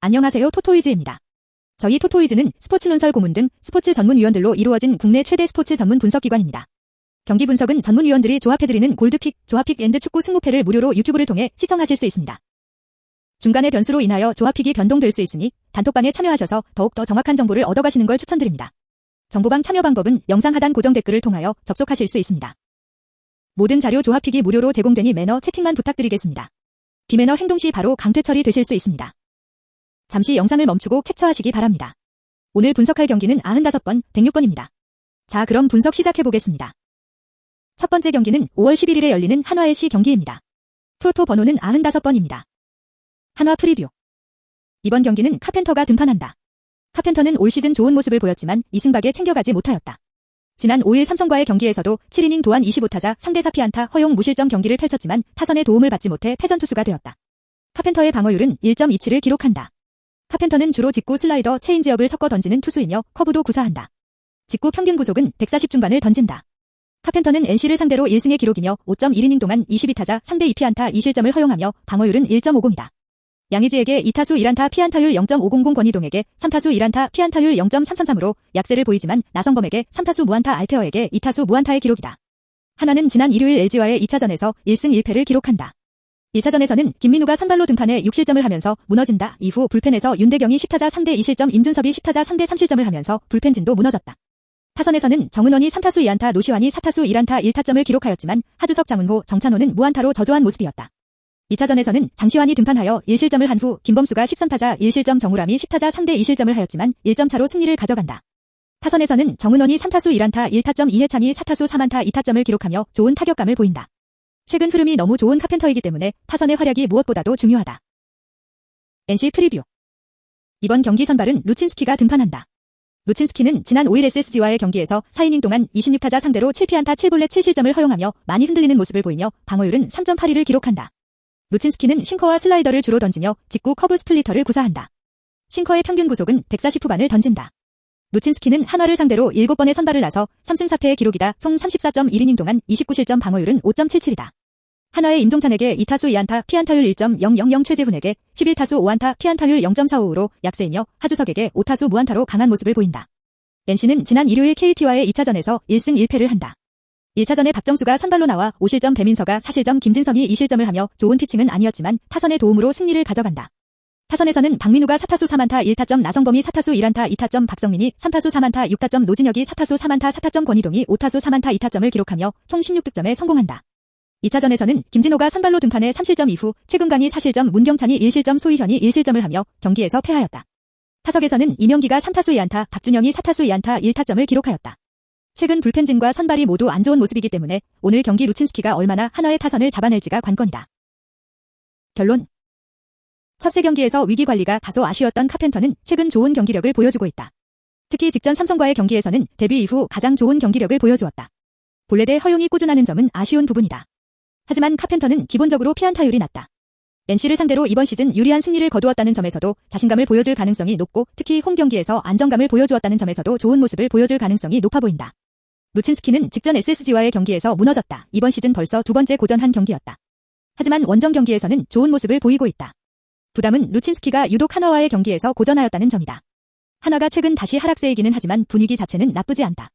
안녕하세요, 토토이즈입니다. 저희 토토이즈는 스포츠 논설 고문 등 스포츠 전문위원들로 이루어진 국내 최대 스포츠 전문 분석기관입니다. 경기 분석은 전문위원들이 조합해드리는 골드픽, 조합픽 앤드 축구 승무패를 무료로 유튜브를 통해 시청하실 수 있습니다. 중간의 변수로 인하여 조합픽이 변동될 수 있으니 단톡방에 참여하셔서 더욱더 정확한 정보를 얻어가시는 걸 추천드립니다. 정보방 참여 방법은 영상 하단 고정 댓글을 통하여 접속하실 수 있습니다. 모든 자료 조합픽이 무료로 제공되니 매너 채팅만 부탁드리겠습니다. 비매너 행동 시 바로 강퇴 처리되실 수 있습니다. 잠시 영상을 멈추고 캡처하시기 바랍니다. 오늘 분석할 경기는 95번, 106번입니다. 자, 그럼 분석 시작해보겠습니다. 첫 번째 경기는 5월 11일에 열리는 한화 LC 경기입니다. 프로토 번호는 95번입니다. 한화 프리뷰. 이번 경기는 카펜터가 등판한다. 카펜터는 올 시즌 좋은 모습을 보였지만 이승박에 챙겨가지 못하였다. 지난 5일 삼성과의 경기에서도 7이닝 도안 25타자 상대 4피안타 허용 무실점 경기를 펼쳤지만 타선의 도움을 받지 못해 패전투수가 되었다. 카펜터의 방어율은 1.27을 기록한다. 카펜터는 주로 직구 슬라이더 체인지업을 섞어 던지는 투수이며 커브도 구사한다. 직구 평균 구속은 140 중반을 던진다. 카펜터는 NC를 상대로 1승의 기록이며 5.1이닝 동안 22타자 상대 2피안타 2실점을 허용하며 방어율은 1.50이다. 양의지에게 2타수 1안타 피안타율 0.500 권희동에게 3타수 1안타 피안타율 0.333으로 약세를 보이지만 나성범에게 3타수 무안타 알테어에게 2타수 무안타의 기록이다. 한화는 지난 일요일 LG와의 2차전에서 1승 1패를 기록한다. 1차전에서는 김민우가 선발로 등판해 6실점을 하면서 무너진다. 이후 불펜에서 윤대경이 10타자 상대 2실점, 임준섭이 10타자 상대 3실점을 하면서 불펜진도 무너졌다. 타선에서는 정은원이 3타수 2안타, 노시환이 4타수 1안타 1타점을 기록하였지만 하주석, 장훈호, 정찬호는 무안타로 저조한 모습이었다. 2차전에서는 장시환이 등판하여 1실점을 한 후 김범수가 13타자 1실점, 정우람이 10타자 상대 2실점을 하였지만 1점 차로 승리를 가져간다. 타선에서는 정은원이 3타수 1안타 1타점, 이해찬이 4타수 3안타 2타점을 기록하며 좋은 타격감을 보인다. 최근 흐름이 너무 좋은 카펜터이기 때문에 타선의 활약이 무엇보다도 중요하다. NC 프리뷰. 이번 경기 선발은 루친스키가 등판한다. 루친스키는 지난 5일 SSG와의 경기에서 4이닝 동안 26타자 상대로 7피안타 7볼넷 7실점을 허용하며 많이 흔들리는 모습을 보이며 방어율은 3.82를 기록한다. 루친스키는 싱커와 슬라이더를 주로 던지며 직구 커브 스플리터를 구사한다. 싱커의 평균 구속은 140 후반을 던진다. 루친스키는 한화를 상대로 7번의 선발을 나서 3승 4패의 기록이다. 총 34.1이닝 동안 29실점, 방어율은 5.77이다. 한화의 임종찬에게 2타수 2안타 피안타율 1.000, 최재훈에게 11타수 5안타 피안타율 0.45로 약세이며 하주석에게 5타수 무안타로 강한 모습을 보인다. NC는 지난 일요일 KT와의 2차전에서 1승 1패를 한다. 1차전에 박정수가 선발로 나와 5실점, 배민서가 4실점, 김진성이 2실점을 하며 좋은 피칭은 아니었지만 타선의 도움으로 승리를 가져간다. 타선에서는 박민우가 4타수 3안타 1타점, 나성범이 4타수 1안타 2타점, 박성민이 3타수 3안타 6타점, 노진혁이 4타수 3안타 4타점, 권희동이 5타수 3안타 2타점을 기록하며 총 16득점에 성공한다. 2차전에서는 김진호가 선발로 등판해 3실점 이후 최금강이 4실점, 문경찬이 1실점, 소희현이 1실점을 하며 경기에서 패하였다. 타석에서는 이명기가 3타수 2안타, 박준영이 4타수 2안타 1타점을 기록하였다. 최근 불펜진과 선발이 모두 안 좋은 모습이기 때문에 오늘 경기 루친스키가 얼마나 한화의 타선을 잡아낼지가 관건이다. 결론. 첫 세 경기에서 위기 관리가 다소 아쉬웠던 카펜터는 최근 좋은 경기력을 보여주고 있다. 특히 직전 삼성과의 경기에서는 데뷔 이후 가장 좋은 경기력을 보여주었다. 볼넷의 허용이 꾸준하는 점은 아쉬운 부분이다. 하지만 카펜터는 기본적으로 피안타율이 낮다. NC를 상대로 이번 시즌 유리한 승리를 거두었다는 점에서도 자신감을 보여줄 가능성이 높고 특히 홈 경기에서 안정감을 보여주었다는 점에서도 좋은 모습을 보여줄 가능성이 높아 보인다. 루친스키는 직전 SSG와의 경기에서 무너졌다. 이번 시즌 벌써 두 번째 고전한 경기였다. 하지만 원정 경기에서는 좋은 모습을 보이고 있다. 부담은 루친스키가 유독 한화와의 경기에서 고전하였다는 점이다. 한화가 최근 다시 하락세이기는 하지만 분위기 자체는 나쁘지 않다.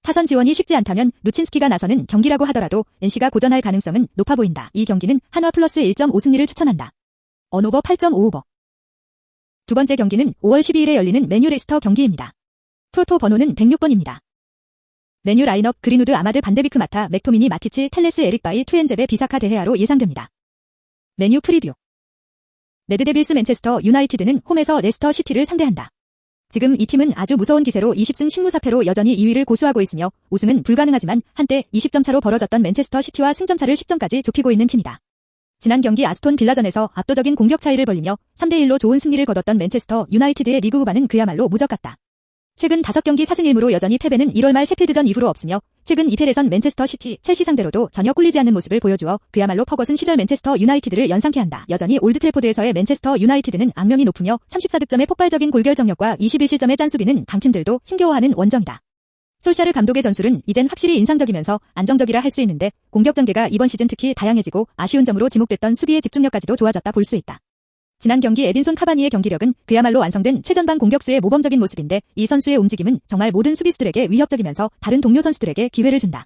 타선 지원이 쉽지 않다면 루친스키가 나서는 경기라고 하더라도 NC가 고전할 가능성은 높아 보인다. 이 경기는 한화 플러스 1.5 승리를 추천한다. 언오버 8.5오버. 두 번째 경기는 5월 12일에 열리는 맨유 레스터 경기입니다. 프로토 번호는 106번입니다. 맨유 라인업 그린우드, 아마드, 반데비크, 마타, 맥토미니, 마티치, 텔레스, 에릭바이, 투엔제베, 비사카, 데헤아로 예상됩니다. 맨유 프리뷰. 레드데빌스 맨체스터 유나이티드는 홈에서 레스터 시티를 상대한다. 지금 이 팀은 아주 무서운 기세로 20승 10무사패로 여전히 2위를 고수하고 있으며 우승은 불가능하지만 한때 20점 차로 벌어졌던 맨체스터 시티와 승점차를 10점까지 좁히고 있는 팀이다. 지난 경기 아스톤 빌라전에서 압도적인 공격 차이를 벌리며 3대1로 좋은 승리를 거뒀던 맨체스터 유나이티드의 리그 후반은 그야말로 무적 같다. 최근 5경기 4승 1무로 여전히 패배는 1월 말 셰필드전 이후로 없으며 최근 2패에선 맨체스터 시티, 첼시 상대로도 전혀 꿀리지 않는 모습을 보여주어 그야말로 퍼거슨 시절 맨체스터 유나이티드를 연상케 한다. 여전히 올드 트래포드에서의 맨체스터 유나이티드는 악명이 높으며 34득점의 폭발적인 골결정력과 21실점의 짠수비는 강팀들도 힘겨워하는 원정이다. 솔샤르 감독의 전술은 이젠 확실히 인상적이면서 안정적이라 할 수 있는데 공격 전개가 이번 시즌 특히 다양해지고 아쉬운 점으로 지목됐던 수비의 집중력까지도 좋아졌다 볼 수 있다. 지난 경기 에딘손 카바니의 경기력은 그야말로 완성된 최전방 공격수의 모범적인 모습인데 이 선수의 움직임은 정말 모든 수비수들에게 위협적이면서 다른 동료 선수들에게 기회를 준다.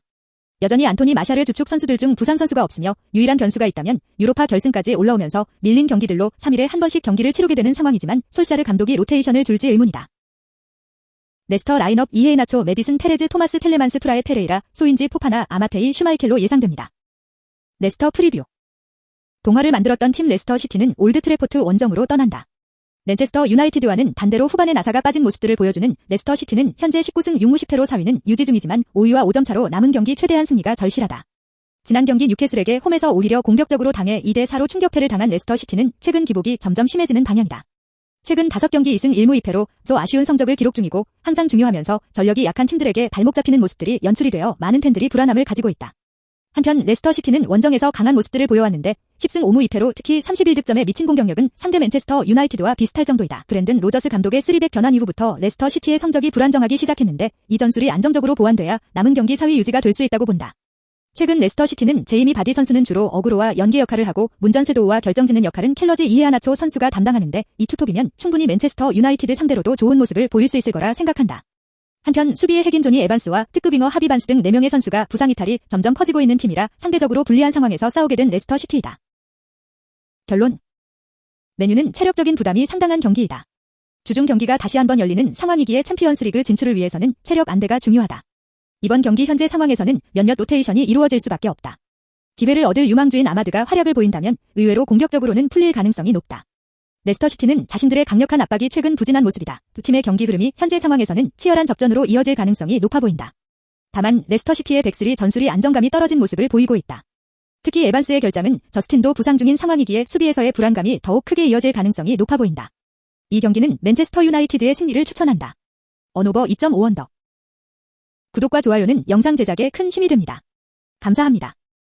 여전히 안토니 마샤르 주축 선수들 중 부상 선수가 없으며 유일한 변수가 있다면 유로파 결승까지 올라오면서 밀린 경기들로 3일에 한 번씩 경기를 치르게 되는 상황이지만 솔샤르 감독이 로테이션을 줄지 의문이다. 레스터 라인업 이헤이나초, 메디슨, 페레즈, 토마스, 텔레만스, 프라에, 페레이라, 소인지, 포파나, 아마테이, 슈마이켈로 예상됩니다. 레스터 프리뷰. 동화를 만들었던 팀 레스터 시티는 올드 트래포트 원정으로 떠난다. 맨체스터 유나이티드와는 반대로 후반에 나사가 빠진 모습들을 보여주는 레스터 시티는 현재 19승 6무실패로 4위는 유지 중이지만 5위와 5점 차로 남은 경기 최대한 승리가 절실하다. 지난 경기 뉴캐슬에게 홈에서 오히려 공격적으로 당해 2대4로 충격패를 당한 레스터 시티는 최근 기복이 점점 심해지는 방향이다. 최근 5경기 2승 1무 2패로 조 아쉬운 성적을 기록 중이고 항상 중요하면서 전력이 약한 팀들에게 발목 잡히는 모습들이 연출이 되어 많은 팬들이 불안함을 가지고 있다. 한편 레스터 시티는 원정에서 강한 모습들을 보여왔는데 10승 5무 2패로 특히 31득점에 미친 공격력은 상대 맨체스터 유나이티드와 비슷할 정도이다. 브랜든 로저스 감독의 3백 변환 이후부터 레스터 시티의 성적이 불안정하기 시작했는데 이 전술이 안정적으로 보완돼야 남은 경기 4위 유지가 될 수 있다고 본다. 최근 레스터 시티는 제이미 바디 선수는 주로 어그로와 연계 역할을 하고 문전 쇄도우와 결정짓는 역할은 켈러지 이헤아나초 선수가 담당하는데 이 투톱이면 충분히 맨체스터 유나이티드 상대로도 좋은 모습을 보일 수 있을 거라 생각한다. 한편 수비의 핵인 조니 에반스와 특급 윙어 하비 반스 등 4명의 선수가 부상 이탈이 점점 커지고 있는 팀이라 상대적으로 불리한 상황에서 싸우게 된 레스터 시티이다. 결론. 맨유는 체력적인 부담이 상당한 경기이다. 주중 경기가 다시 한번 열리는 상황이기에 챔피언스리그 진출을 위해서는 체력 안배가 중요하다. 이번 경기 현재 상황에서는 몇몇 로테이션이 이루어질 수밖에 없다. 기회를 얻을 유망주인 아마드가 활약을 보인다면 의외로 공격적으로는 풀릴 가능성이 높다. 레스터 시티는 자신들의 강력한 압박이 최근 부진한 모습이다. 두 팀의 경기 흐름이 현재 상황에서는 치열한 접전으로 이어질 가능성이 높아 보인다. 다만 레스터 시티의 백슬이 전술이 안정감이 떨어진 모습을 보이고 있다. 특히 에반스의 결장은 저스틴도 부상 중인 상황이기에 수비에서의 불안감이 더욱 크게 이어질 가능성이 높아 보인다. 이 경기는 맨체스터 유나이티드의 승리를 추천한다. 언오버 2.5언더. 구독과 좋아요는 영상 제작에 큰 힘이 됩니다. 감사합니다.